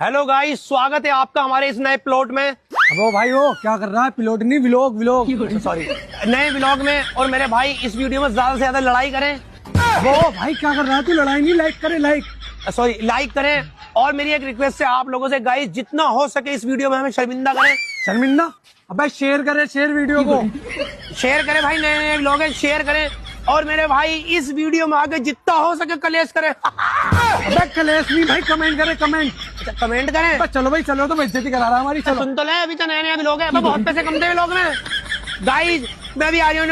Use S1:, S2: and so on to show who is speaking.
S1: Hello guys, स्वागत है आपका हमारे इस नए प्लॉट में।
S2: वो भाई वो क्या कर रहा है? प्लॉट नहीं, व्लॉग।
S1: सॉरी, नए व्लॉग में। और मेरे भाई इस वीडियो में ज्यादा से ज्यादा लड़ाई करें।
S2: वो भाई क्या कर रहा है? तू लड़ाई नहीं, लाइक करे,
S1: लाइक करें। और मेरी एक रिक्वेस्ट है आप लोगों से गाइस, जितना हो सके इस वीडियो में हमें शर्मिंदा करें।
S2: शर्मिंदा? अबे शेयर करे, शेयर वीडियो को
S1: शेयर करें भाई, नए नए लोग हैं, शेयर करें। और मेरे भाई इस वीडियो में आगे जितना हो सके कलेश करें।
S2: अबे कलेश नहीं भाई, कमेंट करे, कमेंट।
S1: अच्छा, कमेंट करें।
S2: अबे चलो भाई, चलो, तो बेइज्जती करा रहा है हमारी। चलो
S1: सुन तो ले, अभी तो नए नए लोग हैं, बहुत पैसे कमते हुए लोग हैं गाइस। मैं भी आ रही हूँ।